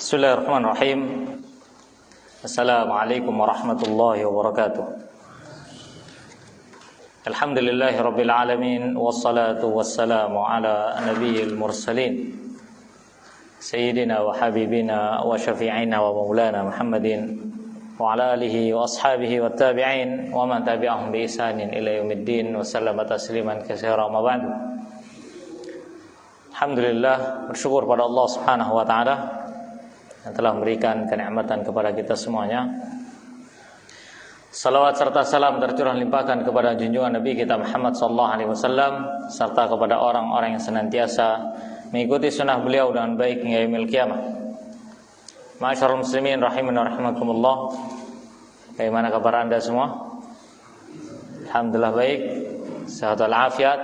Bismillahirrahmanirrahim. Assalamualaikum warahmatullahi wabarakatuh. Alhamdulillahirabbil alamin wassalatu wassalamu ala nabiyil mursalin sayyidina wa habibina wa syafi'ina wa maulana Muhammadin wa ala alihi wa ashabihi wa tabi'in wa man tabi'ahum bi ihsanin ila yaumiddin wa sallama tasliman katsiran ma ba'du. Alhamdulillah, bersyukur pada Allah Subhanahu wa taala yang telah memberikan kenikmatan kepada kita semuanya. Salawat serta salam tercurah limpahkan kepada junjungan Nabi kita Muhammad sallallahu alaihi wasallam serta kepada orang-orang yang senantiasa mengikuti sunnah beliau dengan baik hingga yaumil qiyamah. Ma'asyiral muslimin rahimani wa rahimakumullah. Bagaimana kabar Anda semua? Alhamdulillah baik, sehat walafiat.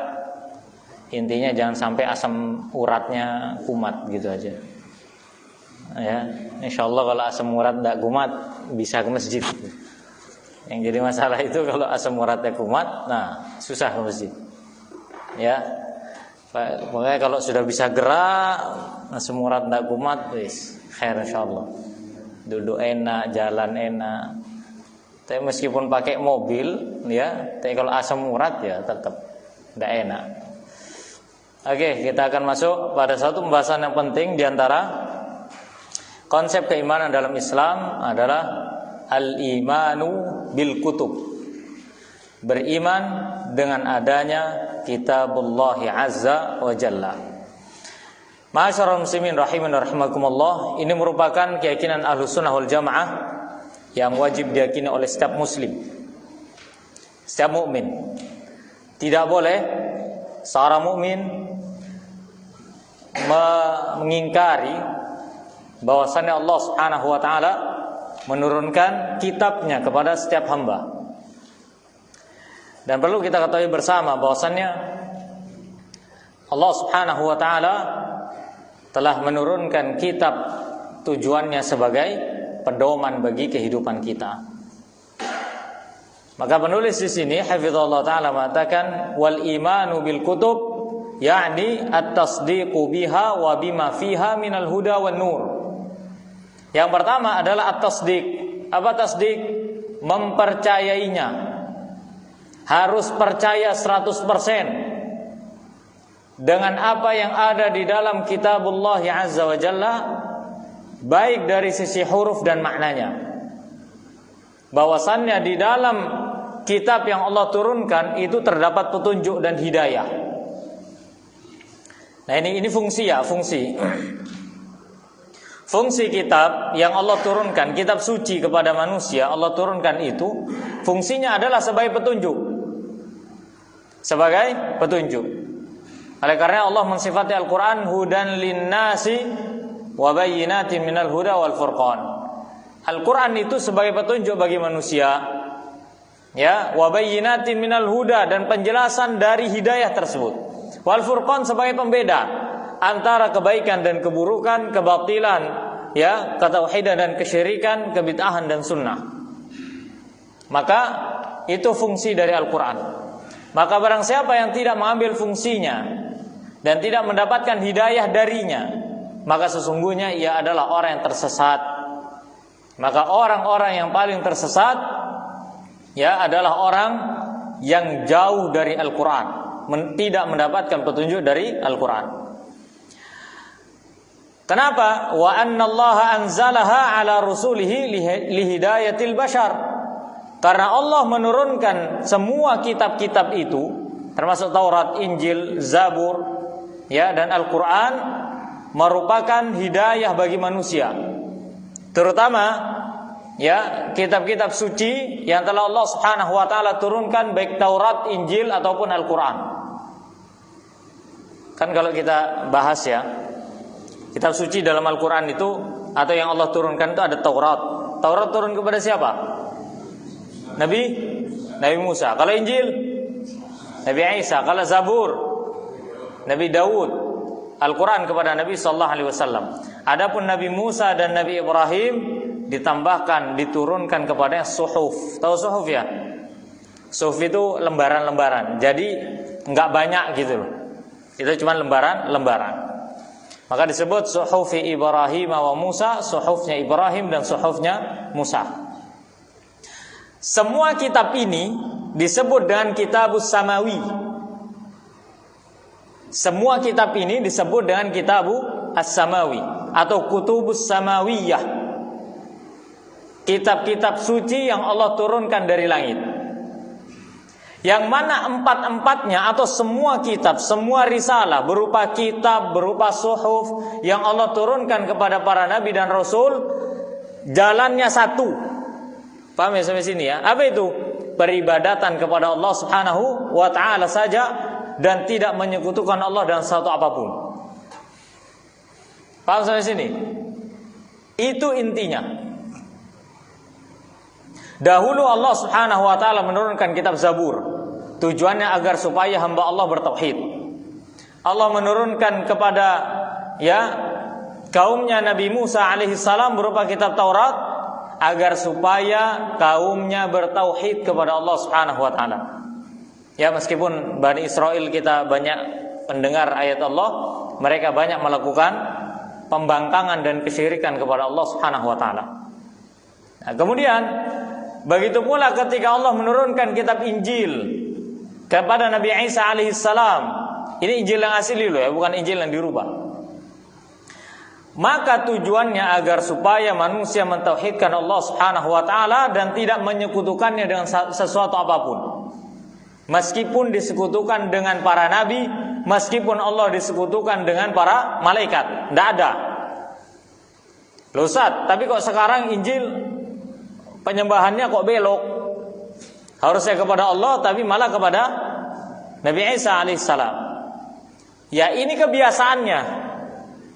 Intinya jangan sampai asam uratnya kumat gitu aja. Ya, insyaallah kalau asam urat tidak kumat bisa ke masjid. Yang jadi masalah itu kalau asam uratnya kumat, nah susah ke masjid. Ya, pokoknya kalau sudah bisa gerak, asam urat tidak kumat, wis khair insyaallah. Duduk enak, jalan enak. Tapi meskipun pakai mobil, ya, tapi kalau asam urat ya tetap tidak enak. Oke, kita akan masuk pada satu pembahasan yang penting di antara konsep keimanan dalam Islam adalah al-imanu bil kutub. Beriman dengan adanya kitabullah azza wa jalla. Ma'asyiral muslimin rahimani wa rahimakumullah, ini merupakan keyakinan Ahlus Sunnah wal Jamaah yang wajib diyakini oleh setiap muslim, setiap mukmin. Tidak boleh seorang mukmin mengingkari bahwasannya Allah Subhanahu wa taala menurunkan kitabnya kepada setiap hamba. Dan perlu kita ketahui bersama bahwasannya Allah Subhanahu wa taala telah menurunkan kitab tujuannya sebagai pedoman bagi kehidupan kita. Maka penulis di sini hafizallahu taala mengatakan wal imanu bil kutub yakni at-tasdiqu biha wa bima fiha minal huda wan nur. Yang pertama adalah at-tasdiq. Apa tasdiq? Mempercayainya. Harus percaya 100% dengan apa yang ada di dalam kitabullah azza wa jalla, baik dari sisi huruf dan maknanya. Bahwasannya di dalam kitab yang Allah turunkan itu terdapat petunjuk dan hidayah. Nah ini fungsi ya, Fungsi kitab yang Allah turunkan, kitab suci kepada manusia, Allah turunkan itu fungsinya adalah sebagai petunjuk. Sebagai petunjuk. Oleh karena Allah mensifati Al-Quran hudan linnasi wa bayyinatin minal huda wal furqan. Al-Quran itu sebagai petunjuk bagi manusia, ya, wa bayyinatin minal huda, dan penjelasan dari hidayah tersebut. Wal furqan sebagai pembeda antara kebaikan dan keburukan, kebatilan, ya, ketauhidan dan kesyirikan, kebid'ahan dan sunnah. Maka itu fungsi dari Al-Quran. Maka barang siapa yang tidak mengambil fungsinya dan tidak mendapatkan hidayah darinya, maka sesungguhnya ia adalah orang yang tersesat. Maka orang-orang yang paling tersesat, ya, adalah orang yang jauh dari Al-Quran, tidak mendapatkan petunjuk dari Al-Quran. Kenapa? Wa annallaha anzalaha ala rusulihi lihidayatil bashar. Karena Allah menurunkan semua kitab-kitab itu, termasuk Taurat, Injil, Zabur, ya, dan Al-Quran, merupakan hidayah bagi manusia. Terutama, ya, kitab-kitab suci yang telah Allah Subhanahu wa taala turunkan, baik Taurat, Injil ataupun Al-Quran. Kan kalau kita bahas, ya, kitab suci dalam Al-Quran itu atau yang Allah turunkan itu ada Taurat. Taurat turun kepada siapa? Nabi Musa. Kalau Injil, Nabi Isa. Kalau Zabur, Nabi Daud. Al-Quran kepada Nabi sallallahu alaihi wasallam. Adapun Nabi Musa dan Nabi Ibrahim ditambahkan, diturunkan kepada suhuf. Tahu suhuf ya? Suhuf itu lembaran-lembaran. Jadi enggak banyak gitu loh. Itu cuma lembaran-lembaran. Maka disebut suhufi Ibrahim wa Musa, suhufnya Ibrahim dan suhufnya Musa. Semua kitab ini disebut dengan kitabus samawi. Semua kitab ini disebut dengan kitabu as-samawi atau kutubus samawiyah. Kitab-kitab suci yang Allah turunkan dari langit. Yang mana empat-empatnya atau semua kitab, semua risalah berupa kitab, berupa suhuf yang Allah turunkan kepada para nabi dan rasul, jalannya satu. Paham ya sampai sini ya? Apa itu? Peribadatan kepada Allah Subhanahu wa taala saja dan tidak menyekutukan Allah dengan satu apapun. Paham sampai sini? Itu intinya. Dahulu Allah Subhanahu wa taala menurunkan kitab Zabur. Tujuannya agar supaya hamba Allah bertauhid. Allah menurunkan kepada kaumnya Nabi Musa alaihi salam berupa kitab Taurat agar supaya kaumnya bertauhid kepada Allah Subhanahu wa taala. Ya, meskipun Bani Israel kita banyak mendengar ayat Allah, mereka banyak melakukan pembangkangan dan kesyirikan kepada Allah Subhanahu wa taala. Nah, kemudian begitu pula ketika Allah menurunkan kitab Injil kepada Nabi Isa alaihissalam. Ini Injil yang asli loh ya, bukan Injil yang dirubah. Maka tujuannya agar supaya manusia mentauhidkan Allah Subhanahu wa taala dan tidak menyekutukannya dengan sesuatu apapun. Meskipun disekutukan dengan para nabi, meskipun Allah disekutukan dengan para malaikat, tidak ada. Loh Ustaz, tapi kok sekarang Injil penyembahannya kok belok? Harusnya kepada Allah tapi malah kepada Nabi Isa alaihissalam. Ya, ini kebiasaannya,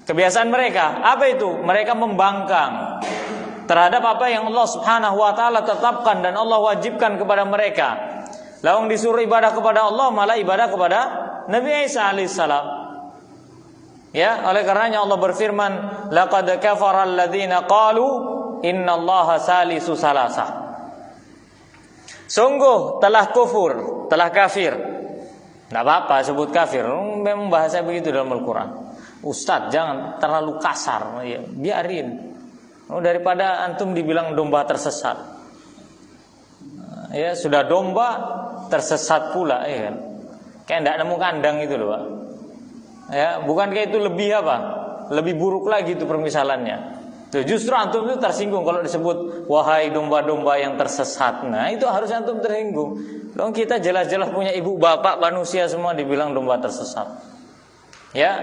kebiasaan mereka. Apa itu? Mereka membangkang terhadap apa yang Allah Subhanahu wa taala tetapkan dan Allah wajibkan kepada mereka. Lawang disuruh ibadah kepada Allah malah ibadah kepada Nabi Isa alaihissalam. Ya, oleh karenanya Allah berfirman, laqad kafara alladziina qalu innallaha salisu salasah. Sungguh telah kufur, telah kafir. Tidak apa-apa sebut kafir, memang bahasa begitu dalam Al-Quran. Ustadz jangan terlalu kasar, ya, biarin. Daripada antum dibilang domba tersesat. Ya, sudah domba tersesat pula, ya kan? Kayak tidak nemu kandang itu loh, Pak. Ya, bukankah itu lebih apa? Lebih buruk lagi itu permisalannya. Justru antum itu tersinggung kalau disebut wahai domba-domba yang tersesat. Nah, itu harus antum tersinggung. Dong kita jelas-jelas punya ibu bapak manusia semua dibilang domba tersesat. Ya.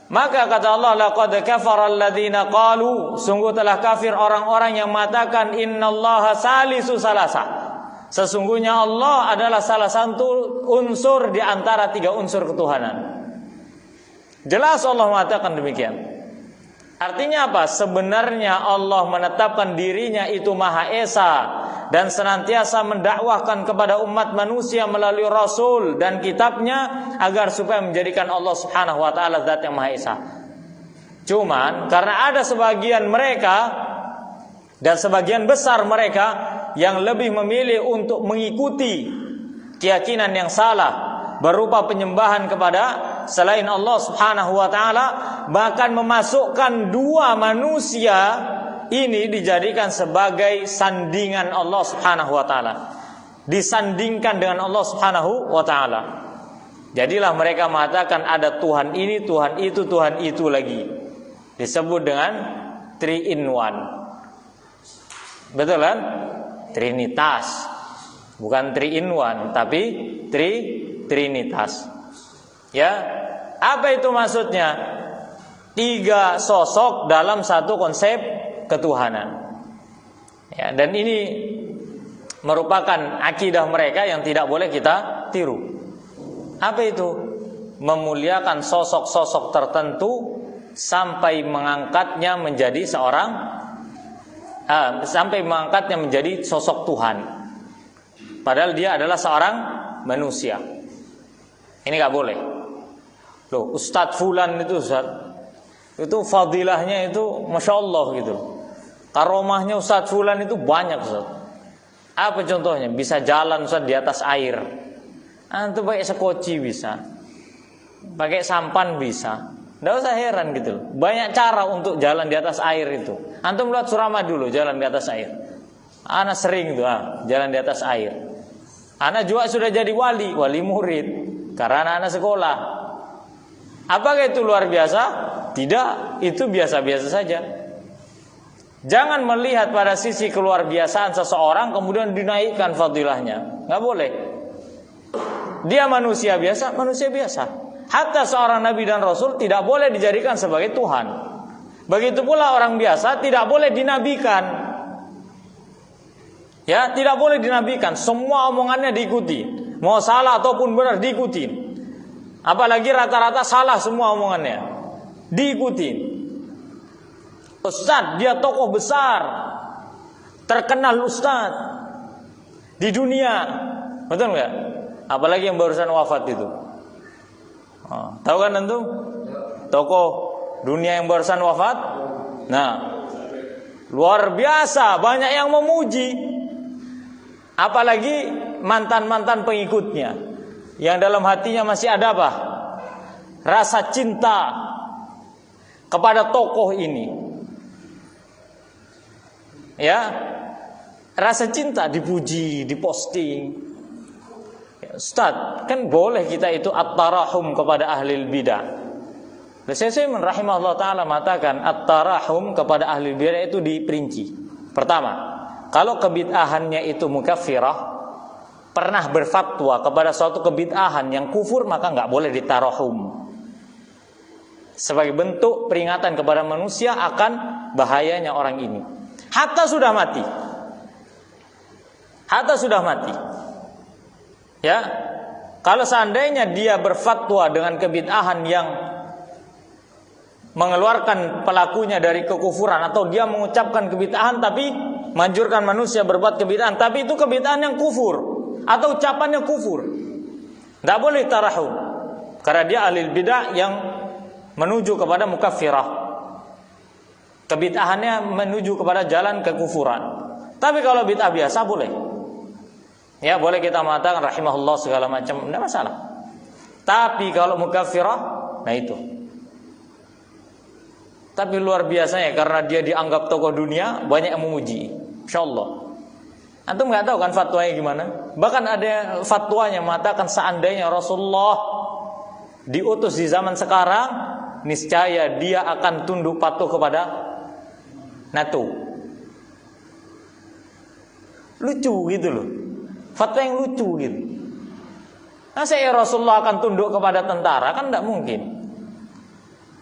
Maka kata Allah, laqad kafara alladziina qalu, sungguh telah kafir orang-orang yang mengatakan innallaha salisu salasa. Sesungguhnya Allah adalah salah satu unsur di antara tiga unsur ketuhanan. Jelas Allah mengatakan demikian. Artinya apa? Sebenarnya Allah menetapkan dirinya itu Maha Esa dan senantiasa mendakwahkan kepada umat manusia melalui Rasul dan kitabnya agar supaya menjadikan Allah Subhanahu wa taala zat yang Maha Esa. Cuman karena ada sebagian mereka dan sebagian besar mereka yang lebih memilih untuk mengikuti keyakinan yang salah berupa penyembahan kepada selain Allah Subhanahu wa taala, bahkan memasukkan dua manusia ini dijadikan sebagai sandingan Allah Subhanahu wa taala. Disandingkan dengan Allah Subhanahu wa taala. Jadilah mereka mengatakan ada Tuhan ini, Tuhan itu lagi. Disebut dengan 3 in 1. Betul kan? Trinitas. Bukan 3 in 1, tapi Trinitas. Ya, apa itu maksudnya? 3 sosok dalam satu konsep ketuhanan. Ya, dan ini merupakan akidah mereka yang tidak boleh kita tiru. Apa itu? Memuliakan sosok-sosok tertentu sampai mengangkatnya menjadi sampai mengangkatnya menjadi sosok Tuhan. Padahal dia adalah seorang manusia. Ini gak boleh. Loh, Ustadz Fulan itu itu fadilahnya itu Masya Allah gitu. Karomahnya Ustadz Fulan itu banyak Ustadz. Apa contohnya? Bisa jalan Ustadz di atas air. Antum pakai sekoci bisa. Pakai sampan bisa. Nggak usah heran gitu loh. Banyak cara untuk jalan di atas air itu. Antum lihat Surama dulu jalan di atas air. Ana sering tuh jalan di atas air. Ana juga sudah jadi wali murid karena anak sekolah. Apakah itu luar biasa? Tidak, itu biasa-biasa saja. Jangan melihat pada sisi keluar biasaan seseorang kemudian dinaikkan fadilahnya. Nggak boleh. Dia manusia biasa, manusia biasa. Hatta seorang nabi dan rasul tidak boleh dijadikan sebagai Tuhan. Begitu pula orang biasa tidak boleh dinabikan. Ya, tidak boleh dinabikan. Semua omongannya diikuti. Mau salah ataupun benar diikuti. Apalagi rata-rata salah semua omongannya. Diikuti. Ustadz, dia tokoh besar. Terkenal ustadz di dunia. Betul nggak? Apalagi yang barusan wafat itu. Tahu kan antum? Tokoh dunia yang barusan wafat. Nah, luar biasa, banyak yang memuji. Apalagi mantan-mantan pengikutnya yang dalam hatinya masih ada apa? Rasa cinta kepada tokoh ini. Ya, rasa cinta dipuji, diposting. Ustaz, kan boleh kita itu at-tarahum kepada ahli bidah. Syekh rahimahullah taala mengatakan at-tarahum kepada ahli bidah itu diperinci. Pertama, kalau kebid'ahannya itu mukaffirah, pernah berfatwa kepada suatu kebid'ahan yang kufur, maka nggak boleh ditarahum. Sebagai bentuk peringatan kepada manusia akan bahayanya orang ini. Hatta sudah mati. Hatta sudah mati. Ya, kalau seandainya dia berfatwa dengan kebid'ahan yang mengeluarkan pelakunya dari kekufuran, atau dia mengucapkan kebid'ahan tapi manjurkan manusia berbuat kebid'ahan, tapi itu kebid'ahan yang kufur atau ucapannya kufur, tidak boleh tarahum, karena dia ahli bid'ah yang menuju kepada mukaffirah. Kebid'ahannya menuju kepada jalan kekufuran. Tapi kalau bid'ah biasa boleh. Ya, boleh kita mengatakan rahimahullah segala macam, tidak masalah. Tapi kalau mukaffirah, nah itu. Tapi luar biasanya karena dia dianggap tokoh dunia, banyak yang memuji. Insyaallah. Antum nggak tahu kan fatwanya gimana? Bahkan ada fatwanya mengatakan seandainya Rasulullah diutus di zaman sekarang, niscaya dia akan tunduk patuh kepada NATO. Lucu gitu loh. Fatwa yang lucu gitu. Masa ya Rasulullah akan tunduk kepada tentara? Kan tidak mungkin.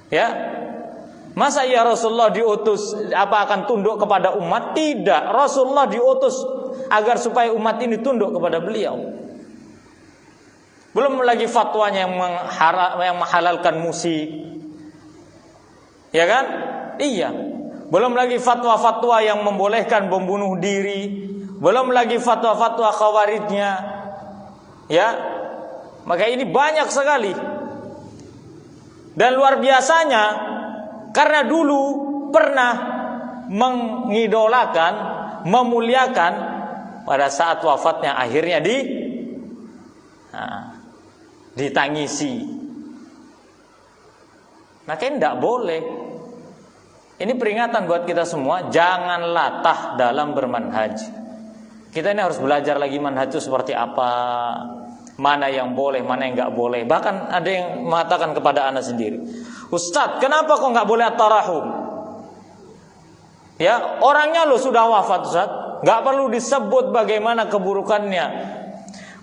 Ya. Masa ya Rasulullah diutus akan tunduk kepada umat? Tidak. Rasulullah diutus agar supaya umat ini tunduk kepada beliau. Belum lagi fatwanya yang menghalalkan musik. Ya kan? Iya. Belum lagi fatwa-fatwa yang membolehkan membunuh diri. Belum lagi fatwa-fatwa khawarijnya. Ya. Maka ini banyak sekali. Dan luar biasanya, karena dulu pernah mengidolakan, memuliakan, pada saat wafatnya akhirnya ditangisi. Maka ini tidak boleh. Ini peringatan buat kita semua, jangan latah dalam bermanhaj. Kita ini harus belajar lagi manhaj itu seperti apa, mana yang boleh, mana yang nggak boleh. Bahkan ada yang mengatakan kepada anak sendiri, Ustadz, kenapa kok nggak boleh at-tarahum? Ya, orangnya lo sudah wafat, Ustadz, nggak perlu disebut bagaimana keburukannya.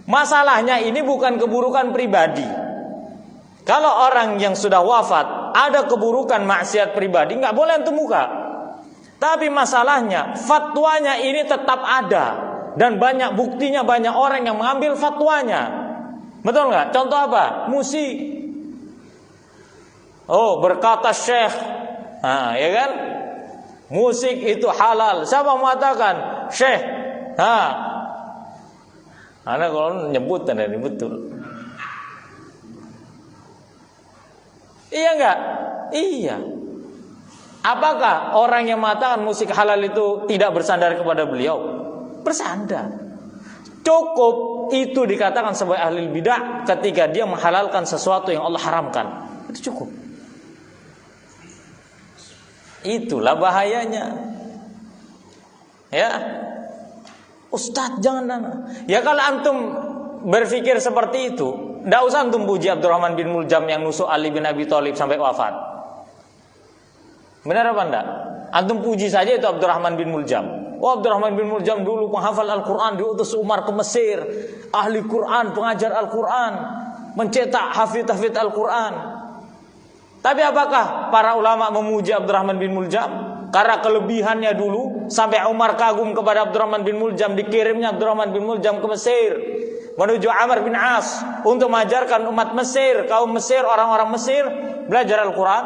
Masalahnya ini bukan keburukan pribadi. Kalau orang yang sudah wafat ada keburukan maksiat pribadi, nggak boleh antum muka. Tapi masalahnya fatwanya ini tetap ada dan banyak buktinya, banyak orang yang mengambil fatwanya. Betul nggak? Contoh apa? Musik. Oh, berkata Syekh, ya kan? Musik itu halal. Siapa mengatakan? Syekh. Anda kalau nyebut tanda ini betul. Iya enggak? Iya. Apakah orang yang mengatakan musik halal itu tidak bersandar kepada beliau? Bersandar. Cukup itu dikatakan sebagai ahli bidah ketika dia menghalalkan sesuatu yang Allah haramkan. Itu cukup. Itulah bahayanya. Ya. Ustadz jangan. Ya kalau antum berpikir seperti itu, enggak usah antum puji Abdurrahman bin Muljam yang nusuk Ali bin Abi Thalib sampai wafat. Benar apa enggak? Antum puji saja itu Abdurrahman bin Muljam. Oh, Abdurrahman bin Muljam dulu penghafal Al-Quran, diutus Umar ke Mesir, ahli Quran, pengajar Al-Quran, mencetak hafidh-hafidh Al-Quran. Tapi apakah para ulama memuji Abdurrahman bin Muljam? Karena kelebihannya dulu sampai Umar kagum kepada Abdurrahman bin Muljam, dikirimnya Abdurrahman bin Muljam ke Mesir menuju Amr bin As untuk mengajarkan umat Mesir, kaum Mesir, orang-orang Mesir belajar Al-Quran.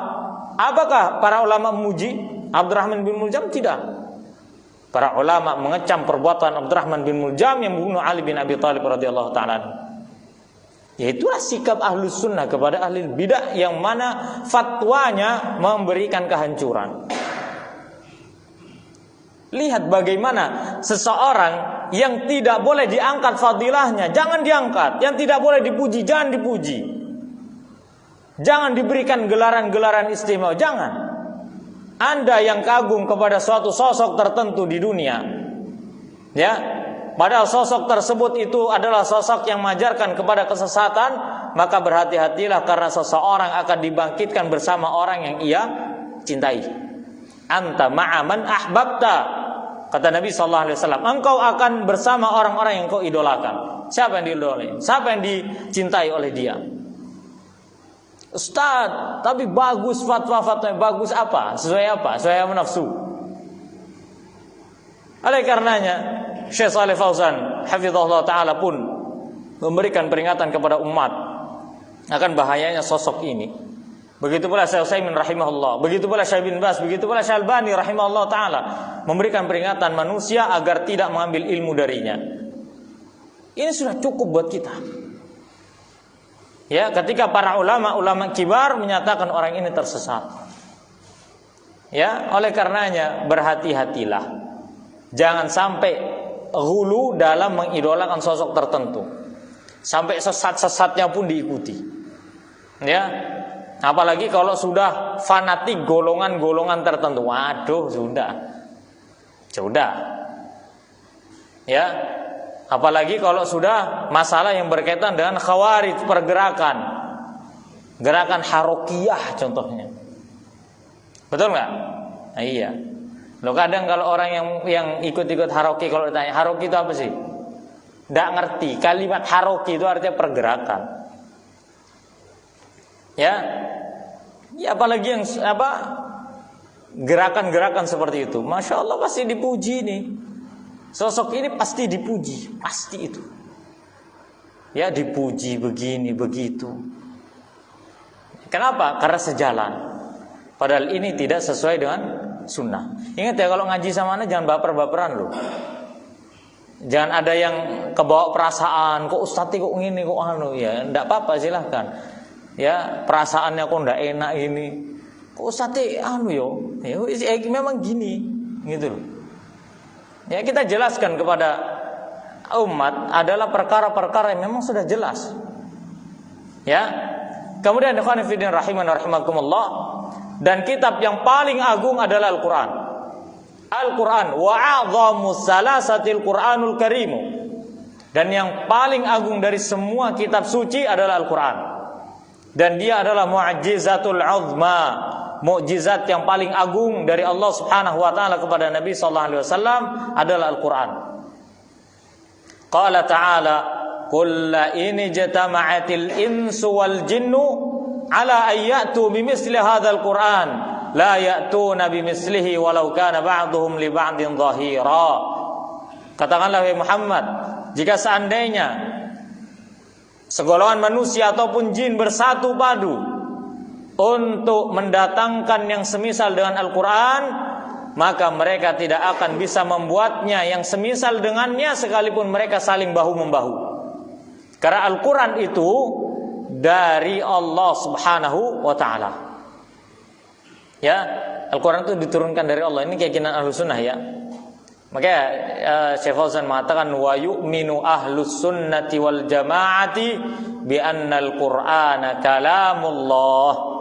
Apakah para ulama memuji Abdurrahman bin Muljam? Tidak. Para ulama mengecam perbuatan Abdurrahman bin Muljam yang membunuh Ali bin Abi Thalib radhiyallahu ta'ala. Yaitulah sikap ahlus sunnah kepada ahli bidah yang mana fatwanya memberikan kehancuran. Lihat bagaimana seseorang yang tidak boleh diangkat fadilahnya, jangan diangkat. Yang tidak boleh dipuji, jangan dipuji. Jangan diberikan gelaran-gelaran istimewa, jangan. Anda yang kagum kepada suatu sosok tertentu di dunia, ya, padahal sosok tersebut itu adalah sosok yang mengajarkan kepada kesesatan, maka berhati-hatilah karena seseorang akan dibangkitkan bersama orang yang ia cintai. Anta ma'aman ahbabta, kata Nabi SAW, engkau akan bersama orang-orang yang kau idolakan. Siapa yang diidolai? Siapa yang dicintai oleh dia? Ustaz, tapi bagus fatwa-fatwa, bagus apa? Sesuai apa? Sesuai apa nafsu. Oleh karenanya Syekh Shalih Fauzan hafizahullah ta'ala pun memberikan peringatan kepada umat akan bahayanya sosok ini. Begitu pula Syekh Utsaimin rahimahullah, begitu pula Syekh bin Baz, begitu pula Syekh Albani rahimahullah ta'ala memberikan peringatan manusia agar tidak mengambil ilmu darinya. Ini sudah cukup buat kita. Ya, ketika para ulama kibar menyatakan orang ini tersesat. Ya, oleh karenanya berhati-hatilah. Jangan sampai ghulu dalam mengidolakan sosok tertentu. Sampai sesat-sesatnya pun diikuti. Ya. Apalagi kalau sudah fanatik golongan-golongan tertentu. Waduh, sudah. Ya. Apalagi kalau sudah masalah yang berkaitan dengan khawarij, pergerakan, gerakan harokiyah contohnya, betul nggak? Nah, iya. Lo kadang kalau orang yang ikut-ikut haroki, kalau ditanya haroki itu apa sih, nggak ngerti. Kalimat haroki itu artinya pergerakan. Ya, apalagi yang gerakan-gerakan seperti itu, masya Allah pasti dipuji nih. Sosok ini pasti dipuji, pasti itu. Ya, dipuji begini begitu. Kenapa? Karena sejalan. Padahal ini tidak sesuai dengan sunnah. Ingat ya, kalau ngaji sama anak jangan baper-baperan loh. Jangan ada yang kebawa perasaan, kok ustadz kok ngini kok anu, ya enggak apa-apa silahkan. Ya, perasaannya kok enggak enak ini. Kok ustadz anu yo, ya memang gini, gitu loh. Ya, kita jelaskan kepada umat adalah perkara-perkara yang memang sudah jelas. Ya. Kemudian ikhwan fillah rahiman rahimakumullah, dan kitab yang paling agung adalah Al-Qur'an. Al-Qur'an wa a'dhamu salasatil Qur'anul Karim. Dan yang paling agung dari semua kitab suci adalah Al-Qur'an. Dan dia adalah mu'jizatul 'uzma, mukjizat yang paling agung dari Allah Subhanahu wa taala kepada Nabi sallallahu alaihi wasallam adalah Al-Qur'an. Qala ta'ala, "Qul la in jatama'atil insu wal jinnu ala an ya'tu bimithli hadzal Qur'an la ya'tuna bimithlihi walau kana ba'dhum li ba'din dhahira." Katakanlah wahai Muhammad, jika seandainya segolongan manusia ataupun jin bersatu padu untuk mendatangkan yang semisal dengan Al-Quran, maka mereka tidak akan bisa membuatnya yang semisal dengannya sekalipun mereka saling bahu-membahu. Karena Al-Quran itu dari Allah Subhanahu wa ta'ala. Ya, Al-Quran itu diturunkan dari Allah. Ini keyakinan Ahlus Sunnah ya. Makanya Syekh Fauzan mengatakan wa yu'minu Ahlus Sunnati wal Jama'ati bi anna Al-Qur'ana kalamullah.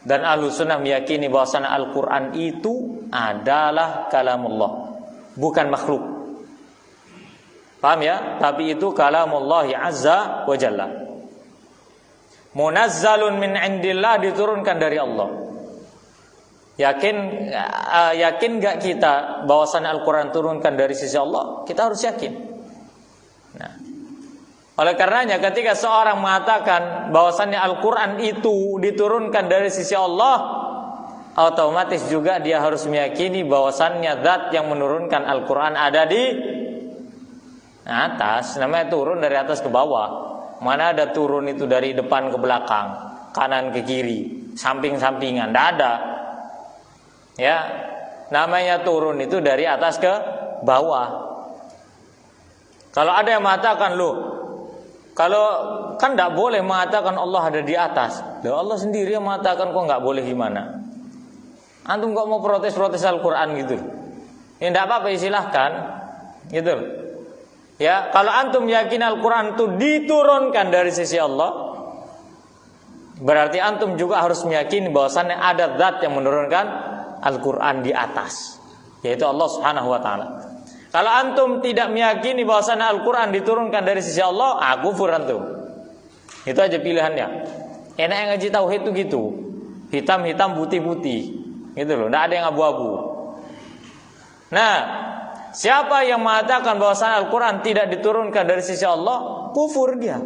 Dan ahlu sunnah meyakini bahwasanya Al-Quran itu adalah kalamullah, bukan makhluk. Paham ya? Tapi itu kalamullah azza wa jalla, munazzalun min indillah, diturunkan dari Allah. Yakin gak kita bahwasanya Al-Quran turunkan dari sisi Allah? Kita harus yakin. Nah, oleh karenanya ketika seorang mengatakan bahwasannya Al-Quran itu diturunkan dari sisi Allah, otomatis juga dia harus meyakini bahwasannya zat yang menurunkan Al-Quran ada di atas. Namanya turun dari atas ke bawah. Mana ada turun itu dari depan ke belakang, kanan ke kiri, samping-sampingan, tidak ada. Ya, namanya turun itu dari atas ke bawah. Kalau ada yang mengatakan, loh, kalau kan tidak boleh mengatakan Allah ada di atas. Loh, Allah sendiri yang mengatakan, kok nggak boleh gimana? Antum kok mau protes-protes Al-Quran gitu? Ya tidak apa-apa, silahkan, gitu. Ya, kalau antum yakin Al-Quran itu diturunkan dari sisi Allah, berarti antum juga harus meyakini bahwasannya ada zat yang menurunkan Al-Quran di atas, yaitu Allah Subhanahu wa ta'ala. Kalau antum tidak meyakini bahwasannya Al-Quran diturunkan dari sisi Allah, kufur antum. Itu aja pilihannya. Enak yang ngaji tauhid itu gitu, hitam-hitam putih-putih, gitu loh, tidak ada yang abu-abu. Nah, siapa yang mengatakan bahwasannya Al-Quran tidak diturunkan dari sisi Allah, kufur dia.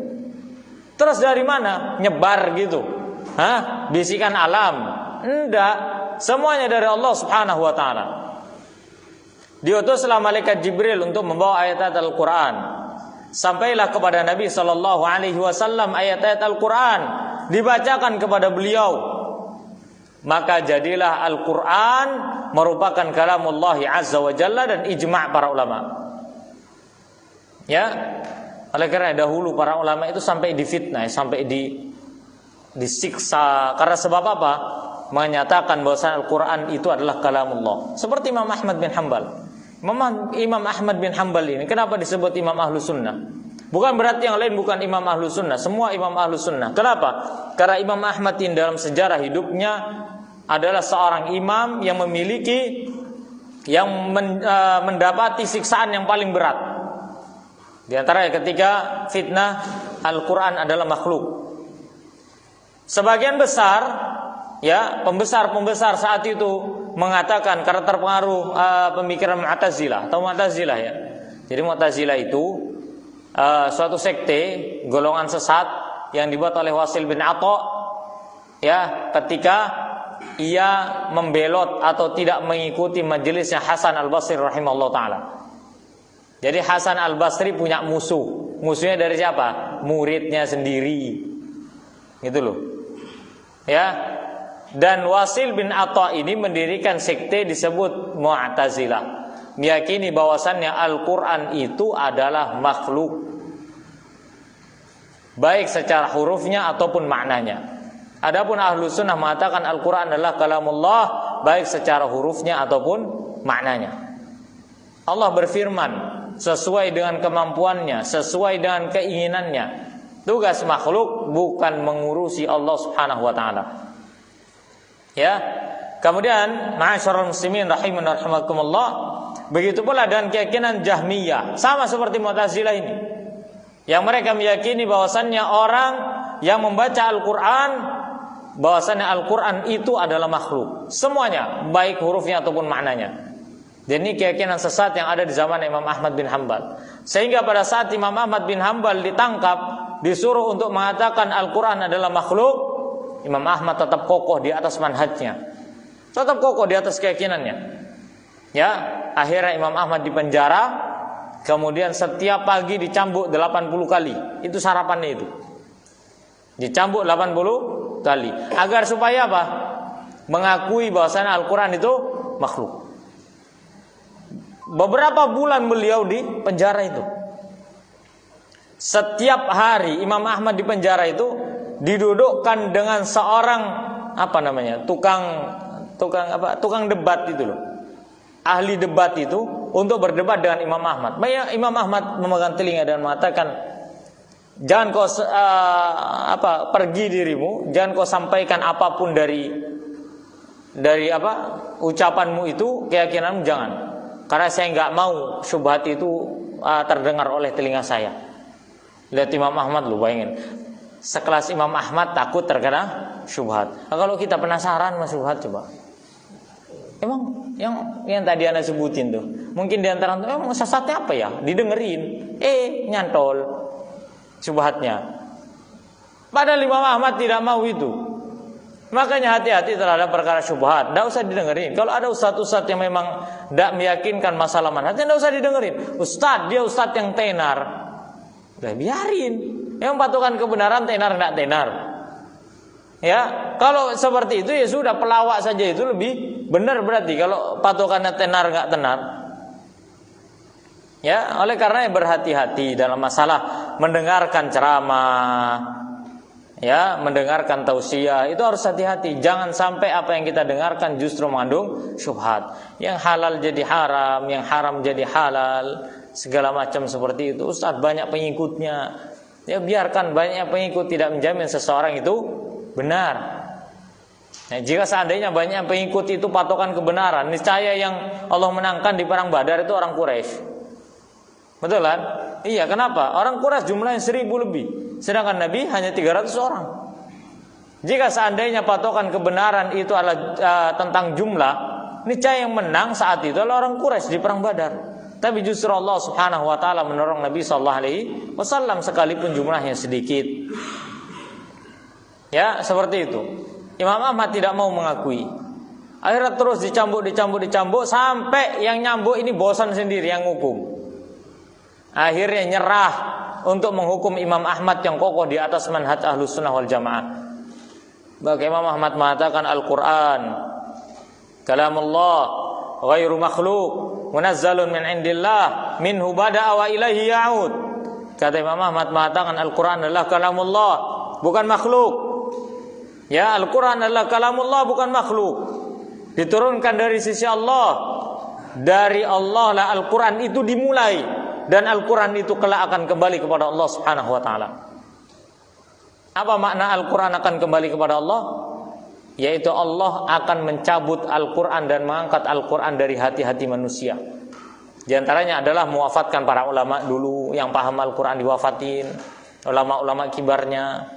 Terus dari mana? Nyebar gitu, bisikan alam? Enggak, semuanya dari Allah Subhanahu wa ta'ala. Diutuslah malaikat Jibril untuk membawa ayat-ayat Al-Quran. Sampailah kepada Nabi SAW ayat-ayat Al-Quran, dibacakan kepada beliau. Maka jadilah Al-Quran merupakan kalamullah azza wa jalla dan ijma' para ulama. Ya, oleh karena dahulu para ulama itu sampai difitnah, sampai disiksa. Karena sebab apa? Menyatakan bahwa Al-Quran itu adalah kalamullah. Seperti Imam Ahmad bin Hanbal. Imam Ahmad bin Hanbal ini kenapa disebut Imam Ahlus Sunnah? Bukan berarti yang lain bukan Imam Ahlus Sunnah. Semua Imam Ahlus Sunnah. Kenapa? Karena Imam Ahmad ini dalam sejarah hidupnya adalah seorang imam yang memiliki, yang mendapati siksaan yang paling berat. Di antara ketika fitnah Al-Quran adalah makhluk. Sebagian besar, ya, pembesar saat itu mengatakan karena terpengaruh pemikiran Mu'tazilah atau Mu'tazilah, ya. Jadi Mu'tazilah itu suatu sekte, golongan sesat yang dibuat oleh Wasil bin Atha, ya, ketika ia membelot atau tidak mengikuti majelisnya Hasan Al-Basri rahimahullah ta'ala. Jadi Hasan Al-Basri punya musuh. Musuhnya dari siapa? Muridnya sendiri, gitu loh, ya. Dan Wasil bin Atha ini mendirikan sekte disebut Mu'tazilah, meyakini bahwasannya Al-Quran itu adalah makhluk, baik secara hurufnya ataupun maknanya. Adapun ahlu sunnah mengatakan Al-Quran adalah kalamullah, baik secara hurufnya ataupun maknanya. Allah berfirman sesuai dengan kemampuannya, sesuai dengan keinginannya. Tugas makhluk bukan mengurusi Allah Subhanahu wa ta'ala. Ya. Kemudian ma'asyiral muslimin rahiman rahimakumullah, begitu pula dengan keyakinan Jahmiyah, sama seperti Mu'tazilah ini, yang mereka meyakini bahwasannya orang yang membaca Al-Quran, bahwasannya Al-Quran itu adalah makhluk, semuanya, baik hurufnya ataupun maknanya. Dan ini keyakinan sesat yang ada di zaman Imam Ahmad bin Hanbal. Sehingga pada saat Imam Ahmad bin Hanbal ditangkap, disuruh untuk mengatakan Al-Quran adalah makhluk, Imam Ahmad tetap kokoh di atas manhajnya, tetap kokoh di atas keyakinannya. Ya, akhirnya Imam Ahmad dipenjara, kemudian setiap pagi dicambuk 80 kali. Itu sarapannya itu. Dicambuk 80 kali. Agar supaya apa? Mengakui bahwasanya Al-Quran itu makhluk. Beberapa bulan beliau di penjara itu. Setiap hari Imam Ahmad di penjara itu didudukkan dengan seorang tukang debat itu loh, ahli debat itu, untuk berdebat dengan Imam Ahmad. Imam Ahmad memegang telinga dan mengatakan, jangan kau pergi dirimu, jangan kau sampaikan apapun dari dari ucapanmu itu, keyakinanmu jangan. Karena saya nggak mau syubhat itu terdengar oleh telinga saya. Lihat Imam Ahmad, lu bayangin, sekelas Imam Ahmad takut terkena syubhat. Nah, kalau kita penasaran sama syubhat, coba. Emang yang tadi Anda sebutin tuh, mungkin diantara emang sesatnya apa ya? Didengerin, nyantol syubhatnya. Padahal Imam Ahmad tidak mau itu. Makanya hati-hati terhadap perkara syubhat. Tidak usah didengerin. Kalau ada ustadz-ustadz yang memang tidak meyakinkan masalah manhaj, tidak usah didengerin. Dia ustadz yang tenar, udah biarin. Yang patokan kebenaran tenar tidak tenar. Ya, kalau seperti itu ya sudah, pelawak saja itu lebih benar berarti. Kalau patokannya tenar nggak tenar. Ya, oleh karena berhati-hati dalam masalah mendengarkan ceramah. Ya, mendengarkan tausiah itu harus hati-hati. Jangan sampai apa yang kita dengarkan justru mengandung syubhat. Yang halal jadi haram, yang haram jadi halal, segala macam seperti itu. Ustaz banyak pengikutnya. Ya, biarkan banyak pengikut tidak menjamin seseorang itu benar. Nah, jika seandainya banyak pengikut itu patokan kebenaran, niscaya yang Allah menangkan di perang Badar itu orang Quraisy. Betul kan? Iya, kenapa? Orang Quraisy jumlahnya 1000 lebih. Sedangkan Nabi hanya 300 orang. Jika seandainya patokan kebenaran itu adalah tentang jumlah, niscaya yang menang saat itu adalah orang Quraisy di perang Badar. Tapi justru Allah Subhanahu wa taala menolong Nabi sallallahu alaihi wasallam sekalipun jumlahnya sedikit. Ya, seperti itu. Imam Ahmad tidak mau mengakui. Akhirnya terus dicambuk sampai yang nyambuk ini bosan sendiri yang hukum. Akhirnya nyerah untuk menghukum Imam Ahmad yang kokoh di atas manhaj Ahlus Sunnah wal Jamaah. Bahkan Imam Ahmad mengatakan Al-Quran kalamullah ghairu makhluk munazzalun min indillah minhu bada'a wa ilaihi ya'ud. Kata Imam Ahmad mengatakan Al-Quran adalah kalamullah, bukan makhluk. Ya, Al-Quran adalah kalamullah, bukan makhluk. Diturunkan dari sisi Allah. Dari Allah lah Al-Quran itu dimulai. Dan Al-Quran itu kelak akan kembali kepada Allah Subhanahu wa ta'ala. Apa makna Al-Quran akan kembali kepada Allah? Yaitu Allah akan mencabut Al-Quran dan mengangkat Al-Quran dari hati-hati manusia. Di antaranya adalah mewafatkan para ulama dulu yang paham Al-Quran, diwafatin. Ulama-ulama kibarnya.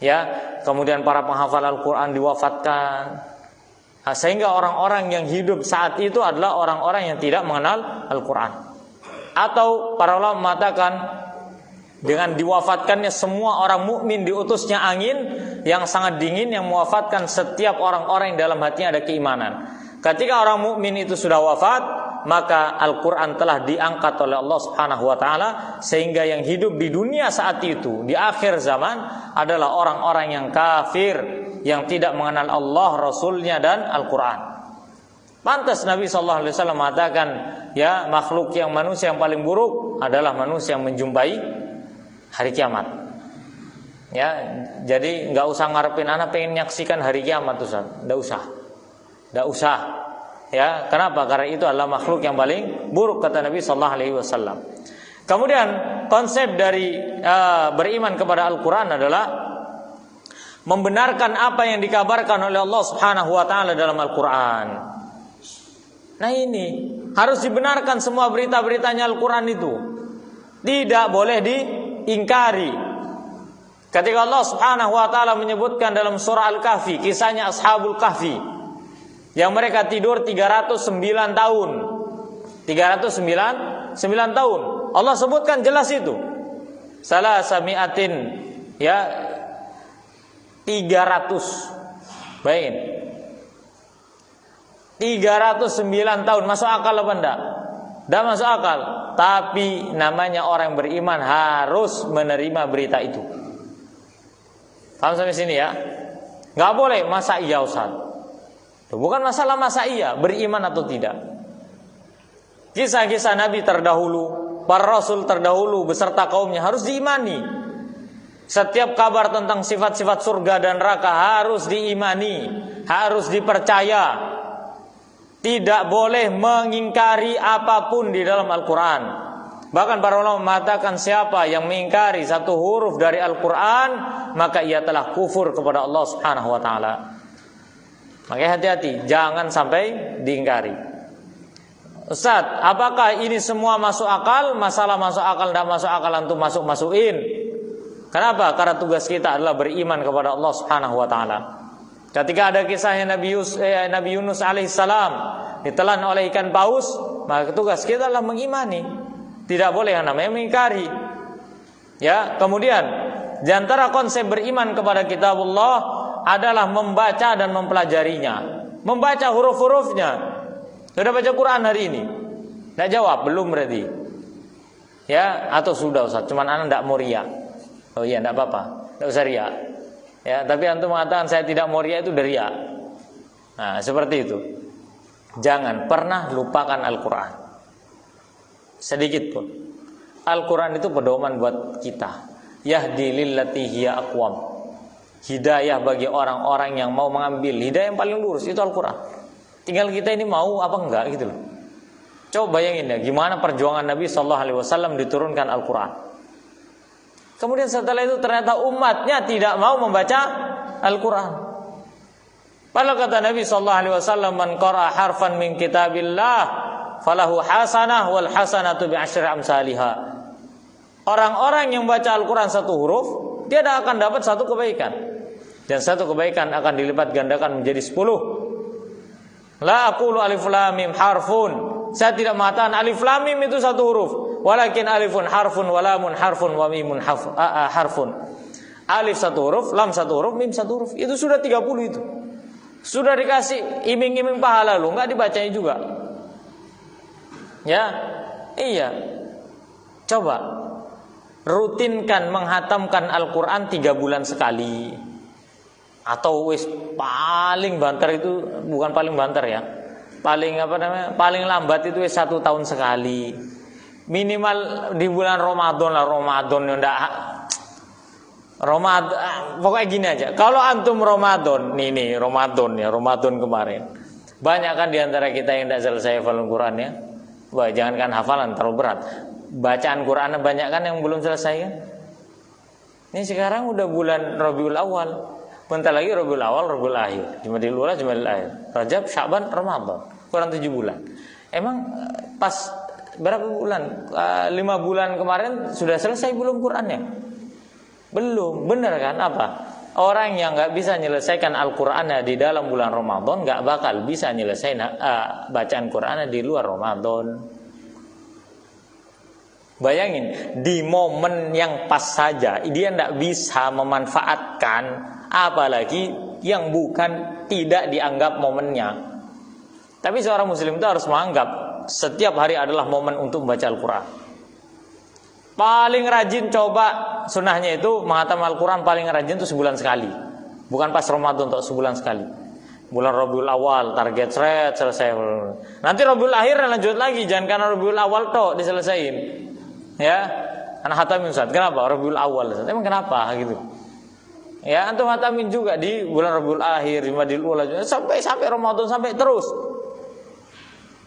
Ya, kemudian para penghafal Al-Quran diwafatkan. Nah, sehingga orang-orang yang hidup saat itu adalah orang-orang yang tidak mengenal Al-Quran. Atau para ulama mengatakan dengan diwafatkannya semua orang mukmin, diutusnya angin yang sangat dingin yang mewafatkan setiap orang-orang yang dalam hatinya ada keimanan. Ketika orang mukmin itu sudah wafat, maka Al-Quran telah diangkat oleh Allah Subhanahu wa ta'ala, sehingga yang hidup di dunia saat itu di akhir zaman adalah orang-orang yang kafir, yang tidak mengenal Allah, Rasulnya dan Al-Quran. Pantas Nabi SAW mengatakan, ya, makhluk yang manusia yang paling buruk adalah manusia yang menjumpai hari kiamat. Ya, jadi nggak usah ngarepin anak pengen nyaksikan hari kiamat, Ustaz. Nggak usah. Ya, kenapa? Karena itu adalah makhluk yang paling buruk kata Nabi SAW. Kemudian konsep dari beriman kepada Al-Quran adalah membenarkan apa yang dikabarkan oleh Allah Subhanahu wa ta'ala dalam Al-Quran. Nah, ini harus dibenarkan semua berita-beritanya Al-Quran itu. Tidak boleh diingkari. Ketika Allah Subhanahu wa ta'ala menyebutkan dalam surah Al-Kahfi, kisahnya Ashabul Kahfi, yang mereka tidur 309 tahun. 309 tahun. Allah sebutkan jelas itu. Salasami'atin, ya, 300. Bayangin. 309 tahun, masuk akal apa enggak? Enggak masuk akal. Tapi namanya orang yang beriman harus menerima berita itu. Paham sampai sini ya? Enggak boleh masa iya Ustaz. Bukan masalah masa iya, beriman atau tidak. Kisah-kisah Nabi terdahulu, para Rasul terdahulu beserta kaumnya harus diimani. Setiap kabar tentang sifat-sifat surga dan neraka harus diimani, harus dipercaya. Tidak boleh mengingkari apapun di dalam Al-Quran. Bahkan para ulama mengatakan siapa yang mengingkari satu huruf dari Al-Quran, maka ia telah kufur kepada Allah Subhanahu wa ta'ala. Makanya hati-hati, jangan sampai diingkari. Ustaz, apakah ini semua masuk akal? Masalah masuk akal dan masuk akal antum masukin. Kenapa? Karena tugas kita adalah beriman kepada Allah Subhanahu wa taala. Ketika ada kisahnya Nabi Yunus alaihissalam ditelan oleh ikan paus, maka tugas kita adalah mengimani. Tidak boleh yang namanya mengingkari. Ya, kemudian di antara konsep beriman kepada kitabullah adalah membaca dan mempelajarinya, membaca huruf-hurufnya. Sudah baca Quran hari ini? Tidak jawab, belum berarti. Ya, atau sudah Ustaz, cuman anak tidak mau riya. Oh iya, tidak apa-apa, tidak usah riya. Ya, tapi antum mengatakan saya tidak mau riya, itu dari riya. Nah, seperti itu. Jangan pernah lupakan Al-Quran, sedikit pun. Al-Quran itu pedoman buat kita. Yahdi lillati hiya aqwam. Hidayah bagi orang-orang yang mau mengambil hidayah yang paling lurus itu Al-Quran. Tinggal kita ini mau apa enggak gitu loh. Coba bayangin ya, gimana perjuangan Nabi SAW diturunkan Al-Quran. Kemudian setelah itu ternyata umatnya tidak mau membaca Al-Quran. Padahal kata Nabi SAW, man qara'a harfan min kitabillah falahu hasanah wal hasanatu bi'asyri amsalihha. Orang-orang yang baca Al-Quran satu huruf, dia akan dapat satu kebaikan. Dan satu kebaikan akan dilipat gandakan menjadi 10. La aqulu alif lam mim harfun. Saya tidak mengatakan alif lam mim itu satu huruf. Walakin alifun harfun, walamun harfun, wa mimun harfun. Alif satu huruf, lam satu huruf, mim satu huruf. Itu sudah 30 itu. Sudah dikasih iming-iming pahala lu, enggak dibacanya juga. Ya, iya. Coba rutinkan menghatamkan Al-Quran 3 bulan sekali. Atau wis paling banter itu, bukan paling banter ya, paling paling lambat itu wis 1 tahun sekali. Minimal di bulan Ramadan lah, Ramadan pokoknya gini aja. Kalau antum Ramadan Ramadan kemarin, banyak kan diantara kita yang tidak selesai hafalan Quran ya. Wah, jangankan hafalan terlalu berat, bacaan Quran banyak kan yang belum selesai kan. Ini sekarang udah bulan Rabiul Awal, bentar lagi Rabiul Awal, Rabiul Akhir, Jumadil Ula, Jumadil Akhir, Rajab, Sya'ban, Ramadan, kurang 7 bulan. Emang pas berapa bulan? 5 bulan kemarin sudah selesai belum Qurannya? Belum, benar kan? Apa? Orang yang nggak bisa menyelesaikan Al-Qurannya di dalam bulan Ramadan nggak bakal bisa menyelesaikan bacaan Qurannya di luar Ramadan. Bayangin, di momen yang pas saja dia nggak bisa memanfaatkan, apalagi yang bukan tidak dianggap momennya. Tapi seorang muslim itu harus menganggap setiap hari adalah momen untuk membaca Al-Quran. Paling rajin coba sunnahnya itu menghatam Al-Quran paling rajin itu sebulan sekali. Bukan pas Ramadan, untuk sebulan sekali. Bulan Rabiul Awal target selesai. Nanti Rabiul Akhir lanjut lagi, jangan karena Rabiul Awal tok diselesain. Ya, anak hatamin Ustaz. Kenapa Rabiul Awal? Emang kenapa gitu? Ya, antum hatamin juga di bulan Rabiul Akhir, Jumadil Ula, sampai Ramadan, sampai terus.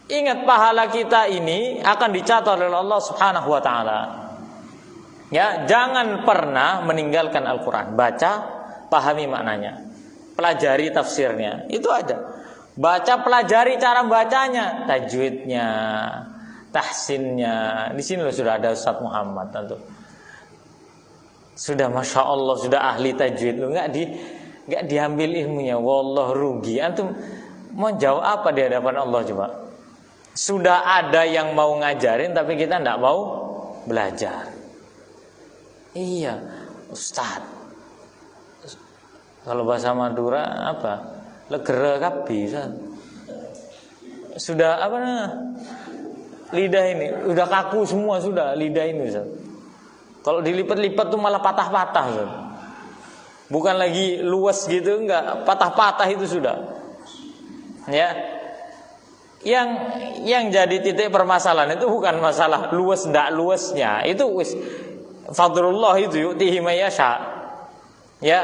Ingat, pahala kita ini akan dicatat oleh Allah Subhanahu wa taala. Ya, jangan pernah meninggalkan Al-Quran. Baca, pahami maknanya, pelajari tafsirnya. Itu aja. Baca, pelajari cara bacanya, tajwidnya, tahsinnya. Di sini loh sudah ada Ustaz Muhammad tentu. Sudah masya Allah, sudah ahli tajwid loh. Nggak diambil ilmunya. Wallah rugi. Antum mau jawab apa di hadapan Allah coba? Sudah ada yang mau ngajarin, tapi kita nggak mau belajar. Iya, Ustaz. Kalau bahasa Madura apa? Legere kabi. Sudah apa namanya? Lidah ini udah kaku semua, sudah lidah ini Ustaz. Kalau dilipat-lipat tuh malah patah-patah Ustaz. Bukan lagi luas gitu, enggak, patah-patah itu sudah. Ya. Yang jadi titik permasalahan itu bukan masalah luas ndak luasnya. Itu wis fadlullah itu yu'tihi may yasha. Ya,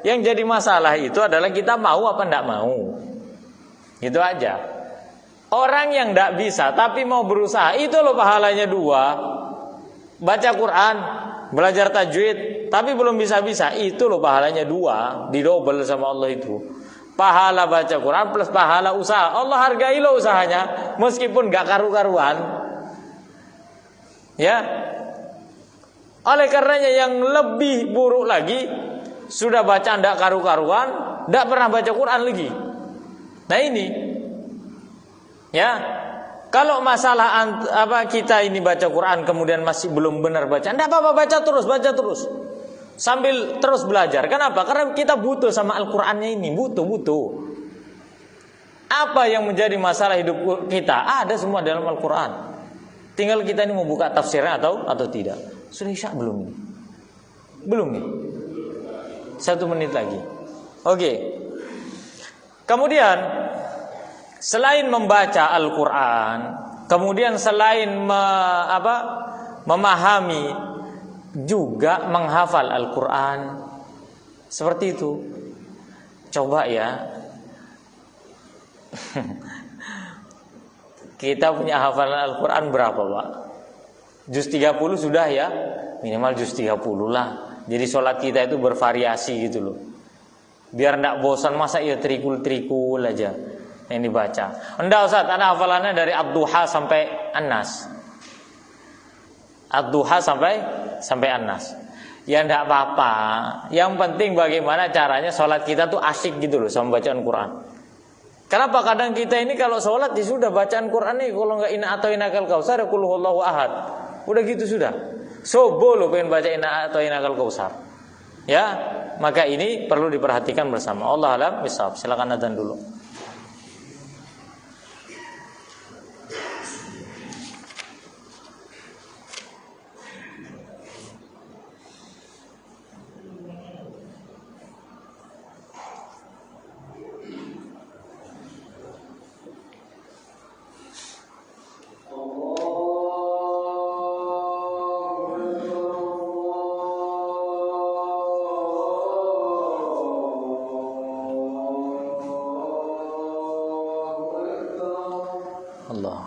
yang jadi masalah itu adalah kita mau apa ndak mau. Itu aja. Orang yang ndak bisa tapi mau berusaha, itu loh pahalanya 2. Baca Quran, belajar tajwid tapi belum bisa-bisa, itu loh pahalanya 2, didobel sama Allah itu. pahala baca Quran plus pahala usaha. Allah hargai lo usahanya, meskipun gak karu-karuan. Ya. Oleh karenanya yang lebih buruk lagi, sudah baca ndak karu-karuan, ndak pernah baca Quran lagi. Nah ini, ya, kalau masalah kita ini baca Quran kemudian masih belum benar baca, ndak apa-apa, baca terus, sambil terus belajar. Kenapa? Karena kita butuh sama Al-Qurannya ini, butuh. Apa yang menjadi masalah hidup kita ada semua dalam Al-Quran. Tinggal kita ini mau buka tafsirnya atau tidak. Sudah isya belum? Belum nih. 1 menit lagi. Oke. Kemudian selain membaca Al-Quran, kemudian selain memahami, juga menghafal Al-Quran. Seperti itu. Coba ya. Kita punya hafalan Al-Quran berapa, Pak? Juz 30 sudah ya? Minimal juz 30 lah. Jadi sholat kita itu bervariasi gitu loh. Biar enggak bosan, masa ya trikul aja yang dibaca. Enggak Ustaz, ada hafalannya dari Ad-Duha sampai An-Nas. Ad-Duha sampai An-Nas. Ya enggak apa-apa. Yang penting bagaimana caranya sholat kita tuh asyik gitu loh sama bacaan Quran. Kenapa kadang kita ini kalau sholat ya sudah bacaan Quran nih, kalau enggak inna atau inakal kausar ya qul huwallahu ahad. Udah gitu sudah. Sobo lo pengen baca inna atau inakal kausar. Ya, maka ini perlu diperhatikan bersama. Allah alam bisawab. Silakan adzan dulu. Allah.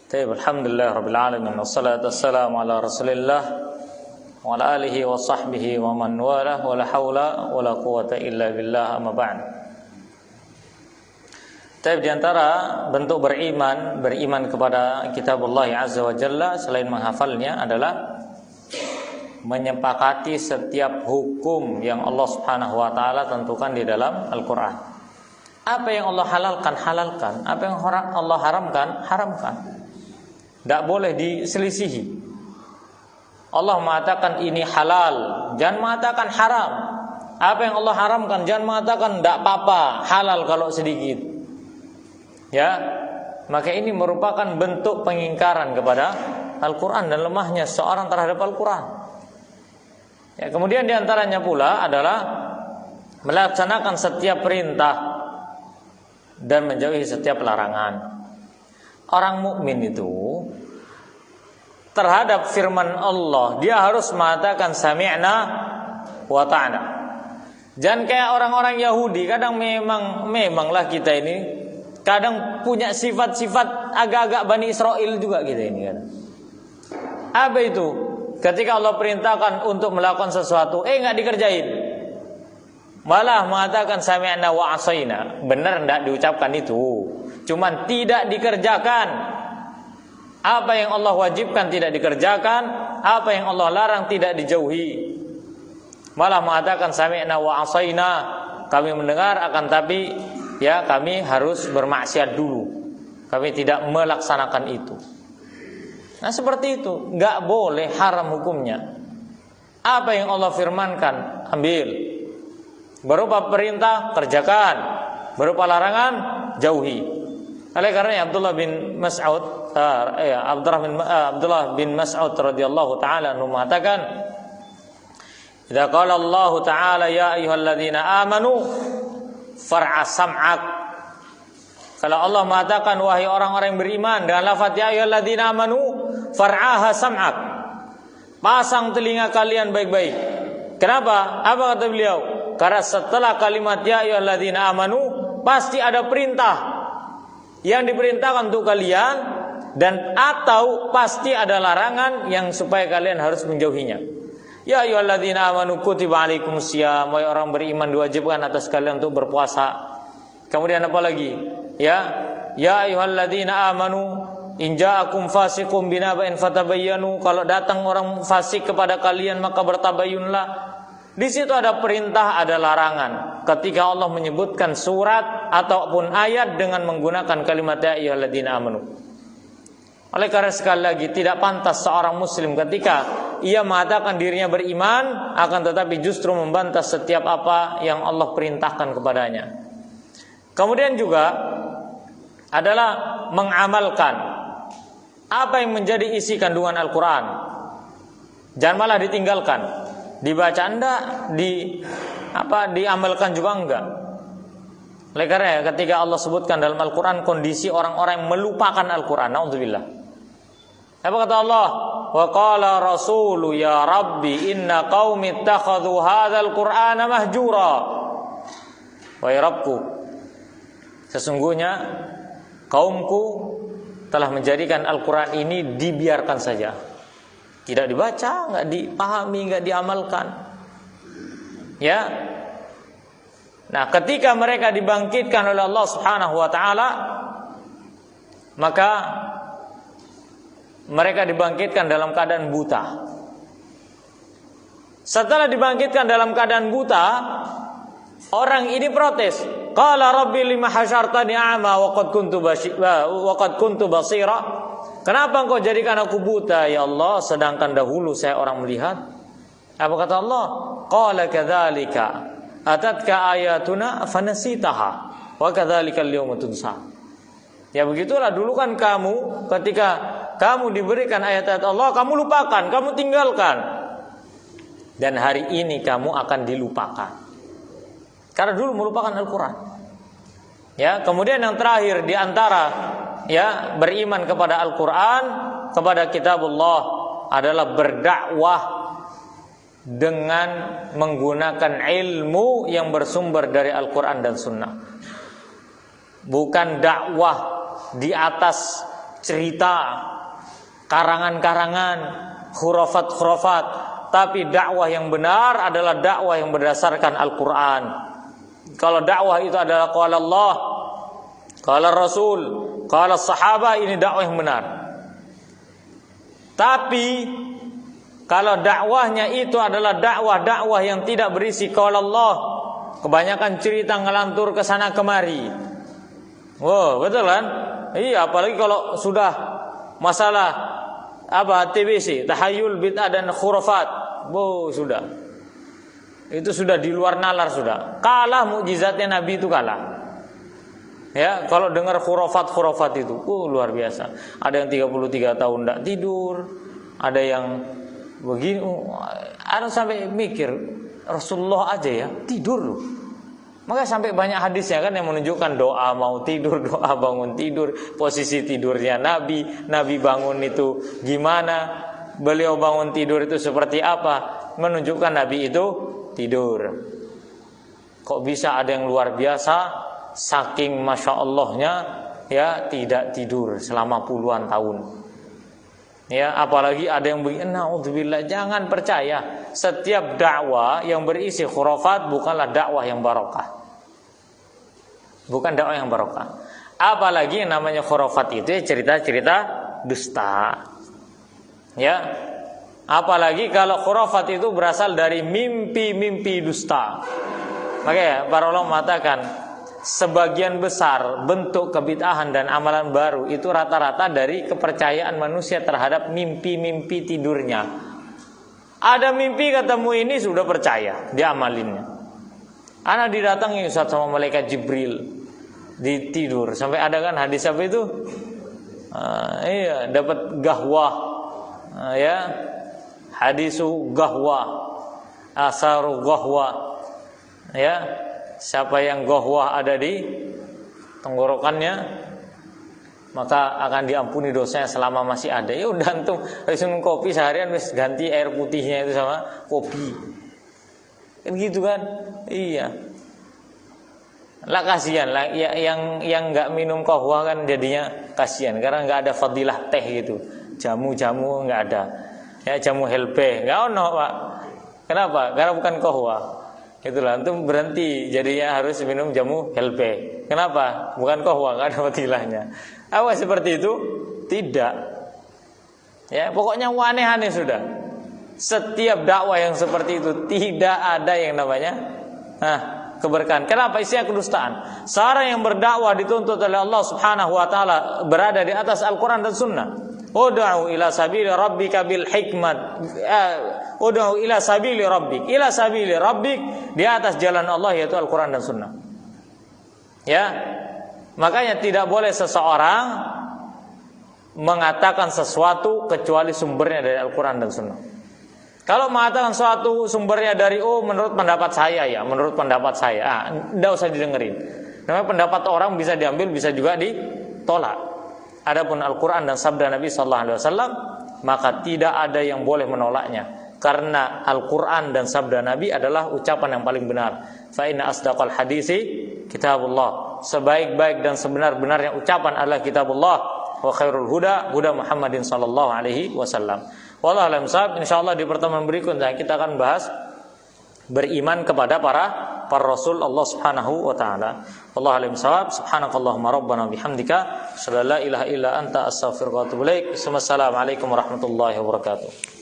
Alhamdulillah rabbil alamin wassalatu wassalamu ala Rasulillah wa ala alihi wa sahbihi wa man walah wa la haula wa la quwata illa billah amma ba'd. Di antara bentuk beriman kepada kitabullah azza wa jalla selain menghafalnya adalah menyepakati setiap hukum yang Allah Subhanahu wa taala tentukan di dalam Al-Qur'an. Apa yang Allah halalkan, halalkan. Apa yang Allah haramkan, haramkan. Tidak boleh diselisihi. Allah mengatakan ini halal, jangan mengatakan haram. Apa yang Allah haramkan, jangan mengatakan tidak apa-apa, halal kalau sedikit. Ya, maka ini merupakan bentuk pengingkaran kepada Al-Quran dan lemahnya seorang terhadap Al-Quran. Ya, kemudian diantaranya pula adalah melaksanakan setiap perintah dan menjauhi setiap larangan. Orang mukmin itu terhadap firman Allah dia harus mengatakan sami'na wa ta'na. Jangan kayak orang-orang Yahudi, kadang memanglah kita ini kadang punya sifat-sifat agak-agak Bani Israel juga kita ini kan. Apa itu? Ketika Allah perintahkan untuk melakukan sesuatu, enggak dikerjain. Malah mengatakan sami'na wa asaina. Benar enggak diucapkan itu, cuman tidak dikerjakan. Apa yang Allah wajibkan tidak dikerjakan, apa yang Allah larang tidak dijauhi. Malah mengatakan sami'na wa asaina, kami mendengar akan tapi ya kami harus bermaksiat dulu. Kami tidak melaksanakan itu. Nah seperti itu, enggak boleh, haram hukumnya. Apa yang Allah firmankan, ambil. Berupa perintah, kerjakan. Berupa larangan, jauhi. Oleh karena Abdullah bin Mas'ud radhiyallahu taala mengatakan, "Idza qala Allah taala ya ayyuhalladzina amanu far'a sam'ak." Kalau Allah mengatakan wahai orang-orang yang beriman dengan lafaz ya ayyuhalladzina amanu far'aha sam'ak. Pasang telinga kalian baik-baik. Kenapa? Apa kata beliau? Karena setelah kalimat ya ayyuhalladzina amanu pasti ada perintah yang diperintahkan untuk kalian dan atau pasti ada larangan yang supaya kalian harus menjauhinya. Ya ayyuhalladzina amanu kutiba alaikumusiyam, wahai orang beriman diwajibkan atas kalian untuk berpuasa. Kemudian apa lagi? Ya ayyuhalladzina amanu in ja'akum fasiqun binaba'in fatabayyanu, kalau datang orang fasik kepada kalian maka bertabayyunlah. Di situ ada perintah, ada larangan. Ketika Allah menyebutkan surat ataupun ayat dengan menggunakan kalimat ya ayyuhalladzina amanu. Oleh karena sekali lagi tidak pantas seorang muslim ketika ia mengatakan dirinya beriman akan tetapi justru membantah setiap apa yang Allah perintahkan kepadanya. Kemudian juga adalah mengamalkan apa yang menjadi isi kandungan Al-Quran. Jangan malah ditinggalkan. Dibaca enggak, diamalkan juga enggak. Oleh karena ketika Allah sebutkan dalam Al-Quran kondisi orang-orang yang melupakan Al-Quran, naudzubillah. Apa kata Allah? Wa qala rasulu ya rabbi inna qaumi ittakhadhu hadzal qur'ana mahjura. Wahai Rabbku, sesungguhnya kaumku telah menjadikan Al-Quran ini dibiarkan saja. Tidak dibaca, enggak dipahami, enggak diamalkan. Ya. Nah, ketika mereka dibangkitkan oleh Allah Subhanahu wa taala, maka mereka dibangkitkan dalam keadaan buta. Setelah dibangkitkan dalam keadaan buta, orang ini protes. Qala rabbi lima hasyartani a'ma wa qad kuntu basira. Kenapa engkau jadikan aku buta ya Allah sedangkan dahulu saya orang melihat? Apa kata Allah? Qala kadzalika atatka ayatuna fanasitaha wa kadzalika al-yawma tunsa. Ya begitulah dulu kan kamu ketika kamu diberikan ayat-ayat Allah kamu lupakan, kamu tinggalkan. Dan hari ini kamu akan dilupakan. Karena dulu melupakan Al-Quran. Ya, kemudian yang terakhir di antara ya beriman kepada Al-Quran, kepada kitabullah adalah berdakwah dengan menggunakan ilmu yang bersumber dari Al-Quran dan Sunnah. Bukan dakwah di atas cerita, karangan-karangan, khurafat-khurafat. Tapi dakwah yang benar adalah dakwah yang berdasarkan Al-Quran. Kalau dakwah itu adalah qala Allah, qala Rasul, qala sahabat, ini dakwah yang benar. Tapi kalau dakwahnya itu adalah dakwah yang tidak berisi qala Allah, kebanyakan cerita ngelantur ke sana kemari. Wow, betul kan? Iya, apalagi kalau sudah masalah TBC, tahayul, bid'ah dan khurafat. Wow, sudah. Itu sudah di luar nalar sudah. Kalah mukjizatnya Nabi itu kalah. Ya, kalau dengar khurafat itu, luar biasa. Ada yang 33 tahun tidak tidur, ada yang begini, ada sampai mikir Rasulullah aja ya tidur loh. Maka sampai banyak hadisnya kan yang menunjukkan doa mau tidur, doa bangun tidur, posisi tidurnya Nabi bangun itu gimana, beliau bangun tidur itu seperti apa, menunjukkan Nabi itu tidur. Kok bisa ada yang luar biasa, saking masya Allahnya ya tidak tidur selama puluhan tahun. Ya, apalagi ada yang begini, naudzubillah, jangan percaya. Setiap dakwah yang berisi khurafat bukanlah dakwah yang barokah. Bukan dakwah yang barokah. Apalagi yang namanya khurafat itu ya cerita-cerita dusta. Ya. Apalagi kalau khurafat itu berasal dari mimpi-mimpi dusta. Makanya para ulama mengatakan sebagian besar bentuk kebid'ahan dan amalan baru itu rata-rata dari kepercayaan manusia terhadap mimpi-mimpi tidurnya. Ada mimpi ketemu ini sudah percaya, diamalinnya. Anak didatangi Ustaz sama malaikat Jibril di tidur, sampai ada kan hadis apa itu? Iya, dapat gahwah. Ya. Hadisu gahwah. Asaru gahwah. Ya. Siapa yang gahwah ada di tenggorokannya, maka akan diampuni dosanya selama masih ada. Ya udah antum habis minum kopi seharian wis ganti air putihnya itu sama kopi. Kan gitu kan? Iya. Lah kasihan lah yang enggak minum qahwa kan jadinya kasihan karena enggak ada fadilah teh gitu. Jamu-jamu enggak ada. Ya jamu helbe enggak ono, Pak. Kenapa? Karena bukan qahwa. Itulah antum berhenti jadinya harus minum jamu helbe. Kenapa? Bukan qahwa, enggak ada fadilahnya. Apa seperti itu? Tidak. Ya, pokoknya aneh-aneh sudah. Setiap dakwah yang seperti itu tidak ada yang namanya keberkahan. Kenapa? Isinya kedustaan. Seorang yang berdakwah dituntut oleh Allah Subhanahu wa taala berada di atas Al-Qur'an dan Sunnah. Ud'u ila sabili rabbika bil hikmat. Ud'u ila sabili rabbik. Ila sabili rabbik, di atas jalan Allah yaitu Al-Qur'an dan Sunnah. Ya. Makanya tidak boleh seseorang mengatakan sesuatu kecuali sumbernya dari Al-Qur'an dan Sunnah. Kalau mengatakan suatu sumbernya dari menurut pendapat saya ya, menurut pendapat saya, enggak usah didengerin. Namanya pendapat orang bisa diambil, bisa juga ditolak. Adapun Al-Qur'an dan sabda Nabi sallallahu alaihi wasallam, maka tidak ada yang boleh menolaknya. Karena Al-Qur'an dan sabda Nabi adalah ucapan yang paling benar. Fa inna asdaqal hadisi kitabullah. Sebaik-baik dan sebenar-benarnya ucapan adalah kitabullah. Wa khairul huda Muhammadin sallallahu alaihi wasallam. Wallahu a'lam bishawab. Insyaallah di pertemuan berikutnya kita akan bahas beriman kepada para rasul Allah Subhanahu wa taala. Wallahu a'lam bishawab. Subhanakallahumma rabbana bihamdika, asyhadu an la ilaha illa anta, astaghfiruka wa atubu ilaik. Wassalamualaikum warahmatullahi wabarakatuh.